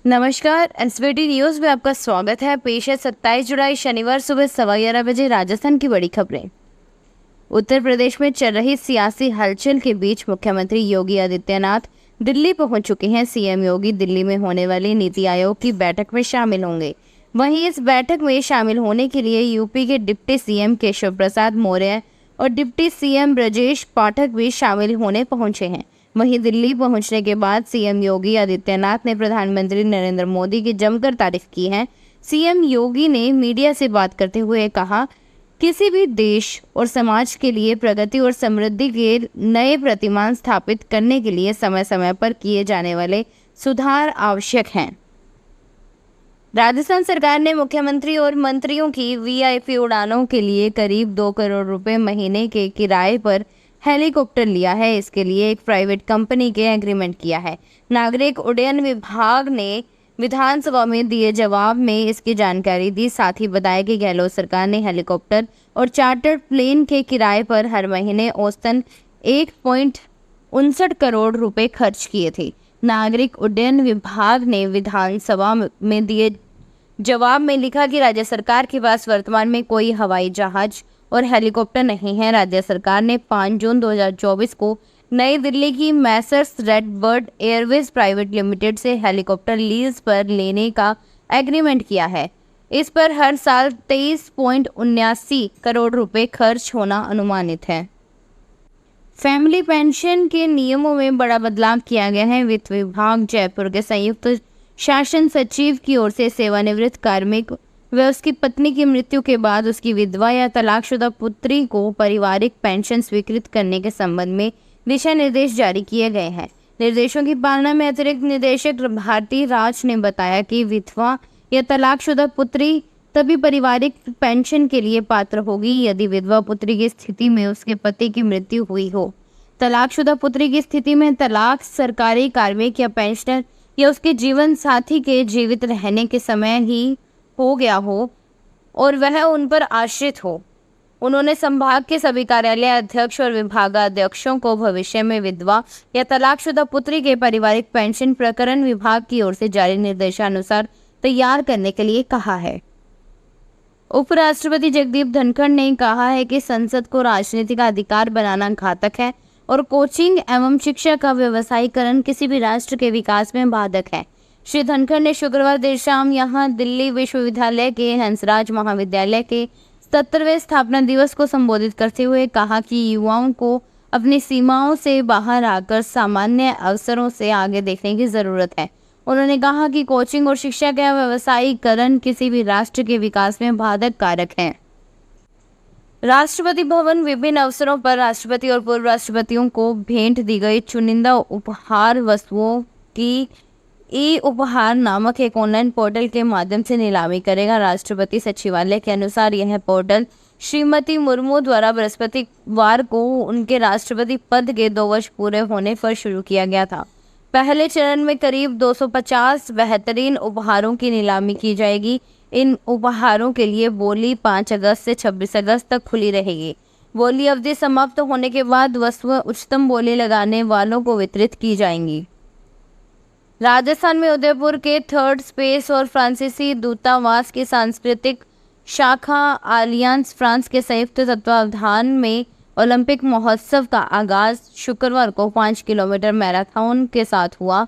नमस्कार। SBT news में आपका स्वागत है। पेश है 27 जुलाई शनिवार सुबह 11:15 बजे राजस्थान की बड़ी खबरें। उत्तर प्रदेश में चल रही सियासी हलचल के बीच मुख्यमंत्री योगी आदित्यनाथ दिल्ली पहुंच चुके हैं। सीएम योगी दिल्ली में होने वाली नीति आयोग की बैठक में शामिल होंगे। वहीं इस बैठक में शामिल होने के लिए यूपी के डिप्टी सीएम केशव प्रसाद मौर्य और डिप्टी सीएम ब्रजेश पाठक भी शामिल होने पहुंचे हैं। वहीं दिल्ली पहुंचने के बाद सीएम योगी आदित्यनाथ ने प्रधानमंत्री नरेंद्र मोदी की जमकर तारीफ की है। सीएम योगी ने मीडिया से बात करते हुए कहा, किसी भी देश और समाज के लिए प्रगति और समृद्धि के नए प्रतिमान स्थापित करने के लिए समय समय पर किए जाने वाले सुधार आवश्यक हैं। राजस्थान सरकार ने मुख्यमंत्री और मंत्रियों की वीआईपी उड़ानों के लिए करीब 2 करोड़ रुपए महीने के किराए पर हेलीकॉप्टर लिया है। इसके लिए एक प्राइवेट कंपनी के एग्रीमेंट किया है। नागरिक उड्डयन विभाग ने विधानसभा में दिए जवाब में इसकी जानकारी दी। साथ ही बताया कि गहलोत सरकार ने हेलीकॉप्टर और चार्टर्ड प्लेन के किराए पर हर महीने औसतन 1.59 करोड़ रुपए खर्च किए थे। नागरिक उड्डयन विभाग ने विधानसभा में दिए जवाब में लिखा कि राज्य सरकार के पास वर्तमान में कोई हवाई जहाज और हेलीकॉप्टर नहीं है। राज्य सरकार ने 5 जून 2024 को नई दिल्ली की Messrs red bird Airways private limited से हेलीकॉप्टर लीज पर लेने का एग्रीमेंट किया है। इस पर हर साल 23.79 करोड़ रुपए खर्च होना अनुमानित है। फैमिली पेंशन के नियमों में बड़ा बदलाव किया गया है। वित्त विभाग जयपुर के संयुक्त शासन सचिव की ओर से सेवानिवृत्त कार्मिक व उसकी पत्नी की मृत्यु के बाद उसकी विधवा या तलाकशुदा पुत्री को पारिवारिक पेंशन स्वीकृत करने के संबंध में दिशा निर्देश जारी किए गए हैं। निर्देशों की पालना में अतिरिक्त निदेशक भारती राज ने बताया कि विधवा या तलाकशुदा पुत्री तभी पारिवारिक पेंशन के लिए पात्र होगी यदि विधवा पुत्री की स्थिति में उसके पति की मृत्यु हुई हो। तलाकशुदा पुत्री की स्थिति में तलाक सरकारी कार्मिक या पेंशनर या उसके जीवन साथी के जीवित रहने के समय ही हो गया हो और वह उन पर आश्रित हो। उन्होंने संभाग के सभी कार्यालय अध्यक्ष और विभागाध्यक्षों को भविष्य में विधवा या तलाकशुदा पुत्री के पारिवारिक पेंशन प्रकरण विभाग की ओर से जारी निर्देशानुसार तैयार करने के लिए कहा है। उपराष्ट्रपति जगदीप धनखड़ ने कहा है कि संसद को राजनीति का अधिकार बनाना घातक है और कोचिंग एवं शिक्षा का व्यवसायीकरण किसी भी राष्ट्र के विकास में बाधक है। श्री धनखड़ ने शुक्रवार देर शाम यहां दिल्ली विश्वविद्यालय के हंसराज महाविद्यालय के 77वें स्थापना दिवस को संबोधित करते हुए कहा कि युवाओं को अपनी सीमाओं से बाहर आकर सामान्य अवसरों से आगे देखने की जरूरत है। उन्होंने कहा कि कोचिंग और शिक्षा का व्यवसायीकरण किसी भी राष्ट्र के विकास में बाधक कारक है। राष्ट्रपति भवन विभिन्न अवसरों पर राष्ट्रपति और पूर्व राष्ट्रपतियों को भेंट दी गई चुनिंदा उपहार वस्तुओं की ई उपहार नामक एक ऑनलाइन पोर्टल के माध्यम से नीलामी करेगा। राष्ट्रपति सचिवालय के अनुसार यह पोर्टल श्रीमती मुर्मू द्वारा बृहस्पतिवार को उनके राष्ट्रपति पद के 2 वर्ष पूरे होने पर शुरू किया गया था। पहले चरण में करीब 250 बेहतरीन उपहारों की नीलामी की जाएगी। इन उपहारों के लिए बोली 5 अगस्त से 26 अगस्त तक खुली रहेगी। बोली अवधि समाप्त होने के बाद वस्तुएं उच्चतम बोली लगाने वालों को वितरित की जाएंगी। राजस्थान में उदयपुर के थर्ड स्पेस और फ्रांसीसी दूतावास की सांस्कृतिक शाखा आलियांस फ्रांस के संयुक्त तत्वावधान में ओलंपिक महोत्सव का आगाज शुक्रवार को 5 किलोमीटर मैराथन के साथ हुआ।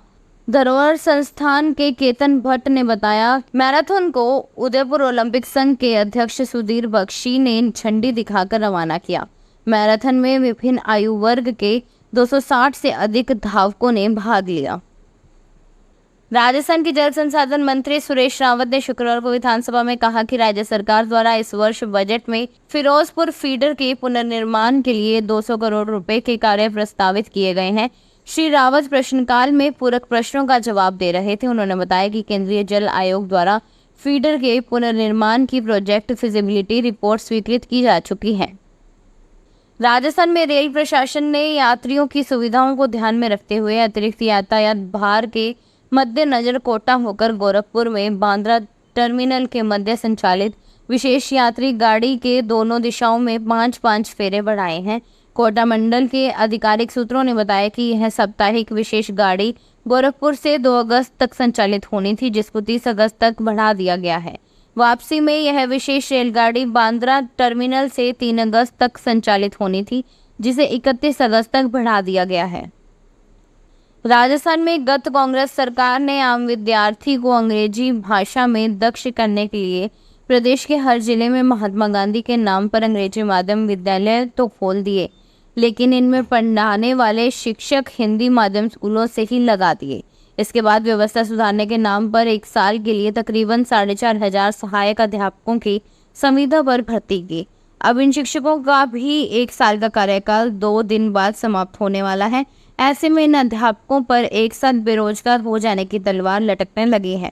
धरोहर संस्थान के केतन भट्ट ने बताया, मैराथन को उदयपुर ओलंपिक संघ के अध्यक्ष सुधीर बख्शी ने झंडी दिखाकर रवाना किया। मैराथन में विभिन्न आयु वर्ग के 260 से अधिक धावकों ने भाग लिया। राजस्थान के जल संसाधन मंत्री सुरेश रावत ने शुक्रवार को विधानसभा में कहा कि राज्य सरकार द्वारा इस वर्ष बजट में फिरोजपुर फीडर के पुनर्निर्माण के लिए 200 करोड़ रुपए के कार्य प्रस्तावित किए गए हैं। श्री रावत प्रश्नकाल में पूरक प्रश्नों का जवाब दे रहे थे। उन्होंने बताया कि केंद्रीय जल आयोग द्वारा फीडर के पुनर्निर्माण की प्रोजेक्ट फिजिबिलिटी रिपोर्ट स्वीकृत की जा चुकी है। राजस्थान में रेल प्रशासन ने यात्रियों की सुविधाओं को ध्यान में रखते हुए अतिरिक्त यातायात भार के मद्देनजर कोटा होकर गोरखपुर में बांद्रा टर्मिनल के मध्य संचालित विशेष यात्री गाड़ी के दोनों दिशाओं में 5-5 फेरे बढ़ाए हैं। कोटा मंडल के आधिकारिक सूत्रों ने बताया कि यह साप्ताहिक विशेष गाड़ी गोरखपुर से 2 अगस्त तक संचालित होनी थी, जिसको 30 अगस्त तक बढ़ा दिया गया है। वापसी में यह विशेष रेलगाड़ी बांद्रा टर्मिनल से 3 अगस्त तक संचालित होनी थी, जिसे 31 अगस्त तक बढ़ा दिया गया है। राजस्थान में गत कांग्रेस सरकार ने आम विद्यार्थी को अंग्रेजी भाषा में दक्ष करने के लिए प्रदेश के हर जिले में महात्मा गांधी के नाम पर अंग्रेजी माध्यम विद्यालय तो खोल दिए, लेकिन इनमें पढ़ाने वाले शिक्षक हिंदी माध्यम स्कूलों से ही लगा दिए। इसके बाद व्यवस्था सुधारने के नाम पर 1 साल के लिए तकरीबन 4,500 सहायक अध्यापकों की संविदा पर भर्ती की। अब इन शिक्षकों का भी 1 साल का कार्यकाल 2 दिन बाद समाप्त होने वाला है। ऐसे में इन अध्यापकों पर एक साथ बेरोजगार हो जाने की तलवार लटकने लगी है।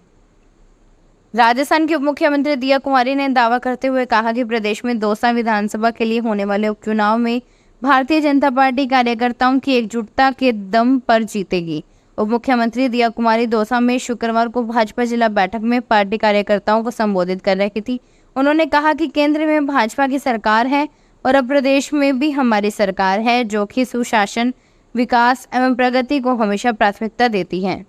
राजस्थान के उप मुख्यमंत्री दिया कुमारी ने दावा करते हुए कहा कि प्रदेश में दौसा विधानसभा के लिए होने वाले उपचुनाव में भारतीय जनता पार्टी कार्यकर्ताओं की एकजुटता के दम पर जीतेगी। उप मुख्यमंत्री दिया कुमारी दौसा में शुक्रवार को भाजपा जिला बैठक में पार्टी कार्यकर्ताओं को संबोधित कर रही थी। उन्होंने कहा कि केंद्र में भाजपा की सरकार है और अब प्रदेश में भी हमारी सरकार है, जो कि सुशासन, विकास एवं प्रगति को हमेशा प्राथमिकता देती है।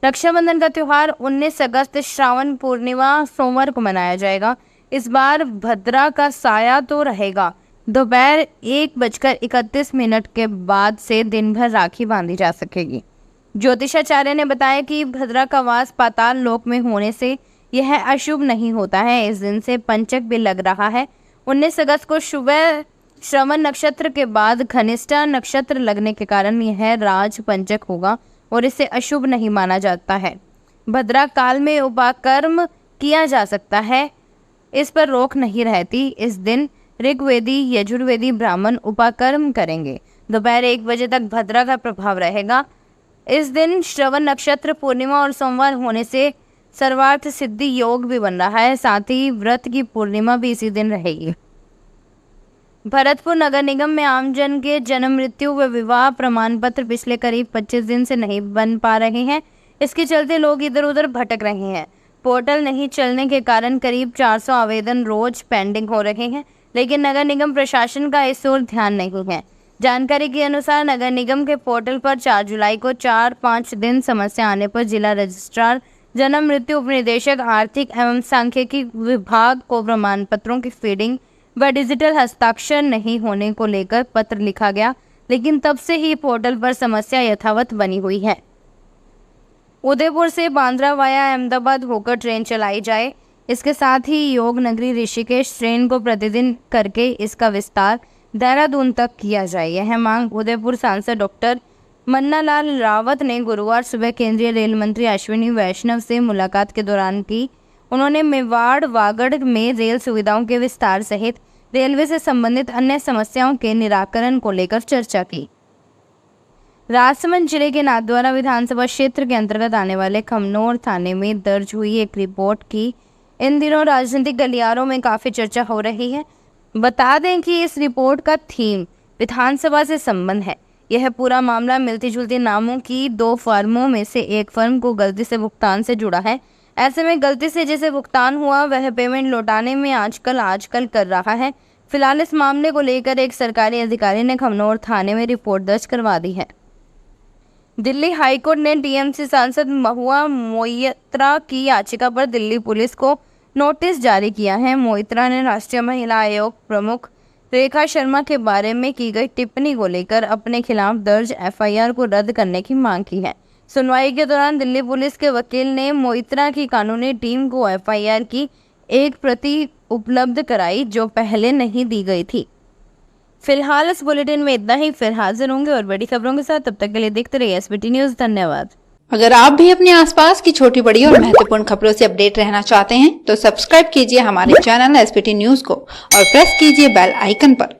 रक्षाबंधन का त्योहार 19 अगस्त श्रावण पूर्णिमा सोमवार को मनाया जाएगा। इस बार भद्रा का साया तो रहेगा। दोपहर 1:31 के बाद से दिन भर राखी बांधी जा सकेगी। ज्योतिषाचार्य ने बताया कि भद्रा का वास पाताल लोक में होने से यह अशुभ नहीं होता है। इस दिन से पंचक भी लग रहा है। 19 अगस्त को सुबह श्रवण नक्षत्र के बाद घनिष्ठा नक्षत्र लगने के कारण यह राज पंचक होगा और इसे अशुभ नहीं माना जाता है। भद्रा काल में उपाकर्म किया जा सकता है, इस पर रोक नहीं रहती। इस दिन ऋग्वेदी, यजुर्वेदी ब्राह्मण उपाकर्म करेंगे। दोपहर 1 बजे तक भद्रा का प्रभाव रहेगा। इस दिन श्रवण नक्षत्र पूर्णिमा और सोमवार होने से सर्वार्थ सिद्धि योग भी बन रहा है। साथ ही व्रत की पूर्णिमा भी इसी दिन रहेगी। भरतपुर नगर निगम में आमजन के जन्म, मृत्यु व विवाह प्रमाण पत्र पिछले करीब 25 दिन से नहीं बन पा रहे हैं। इसके चलते लोग इधर उधर भटक रहे हैं। पोर्टल नहीं चलने के कारण करीब 400 आवेदन रोज पेंडिंग हो रहे हैं, लेकिन नगर निगम प्रशासन का इस ओर ध्यान नहीं है। जानकारी के अनुसार नगर निगम के पोर्टल पर 4 जुलाई को 4-5 दिन समस्या आने पर जिला रजिस्ट्रार, जन्म मृत्यु उपनिदेशक, आर्थिक एवं सांख्यिकी विभाग को प्रमाण पत्रों की फीडिंग व डिजिटल हस्ताक्षर नहीं होने को लेकर पत्र लिखा गया, लेकिन तब से ही पोर्टल पर समस्या यथावत बनी हुई है। उदयपुर से बांद्रा वाया अहमदाबाद होकर ट्रेन चलाई जाए। इसके साथ ही योग नगरी ऋषिकेश ट्रेन को प्रतिदिन करके इसका विस्तार देहरादून तक किया जाए। यह मांग उदयपुर सांसद डॉक्टर मन्नालाल रावत ने गुरुवार सुबह केंद्रीय रेल मंत्री अश्विनी वैष्णव से मुलाकात के दौरान की। उन्होंने मेवाड़ वागड़ में रेल सुविधाओं के विस्तार सहित रेलवे से संबंधित अन्य समस्याओं के निराकरण को लेकर चर्चा की। राजसमंद जिले के नाथद्वारा विधानसभा क्षेत्र के अंतर्गत आने वाले खमनोर थाने में दर्ज हुई एक रिपोर्ट की इन दिनों राजनीतिक गलियारों में काफी चर्चा हो रही है। बता दें कि इस रिपोर्ट का थीम विधानसभा से संबंध है। यह पूरा मामला मिलती जुलती नामों की 2 फर्मों में से एक फर्म को गलती से भुगतान से जुड़ा है। ऐसे में गलती से जिसे भुगतान हुआ वह पेमेंट लौटाने में आजकल कर रहा है। फिलहाल इस मामले को लेकर एक सरकारी अधिकारी ने खमनोर थाने में रिपोर्ट दर्ज करवा दी है। दिल्ली हाईकोर्ट ने टीएमसी सांसद महुआ मोइत्रा की याचिका पर दिल्ली पुलिस को नोटिस जारी किया है। मोइत्रा ने राष्ट्रीय महिला आयोग प्रमुख रेखा शर्मा के बारे में की गई टिप्पणी को लेकर अपने खिलाफ दर्ज एफआईआर को रद्द करने की मांग की है। सुनवाई के दौरान दिल्ली पुलिस के वकील ने मोइत्रा की कानूनी टीम को एफआईआर की एक प्रति उपलब्ध कराई, जो पहले नहीं दी गई थी। फिलहाल इस बुलेटिन में इतना ही। फिर हाजिर होंगे और बड़ी खबरों के साथ। तब तक के लिए देखते रहिए एसबीटी न्यूज। धन्यवाद। अगर आप भी अपने आसपास की छोटी बड़ी और महत्वपूर्ण खबरों से अपडेट रहना चाहते हैं तो सब्सक्राइब कीजिए हमारे चैनल एसबीटी न्यूज को और प्रेस कीजिए बेल आइकन पर।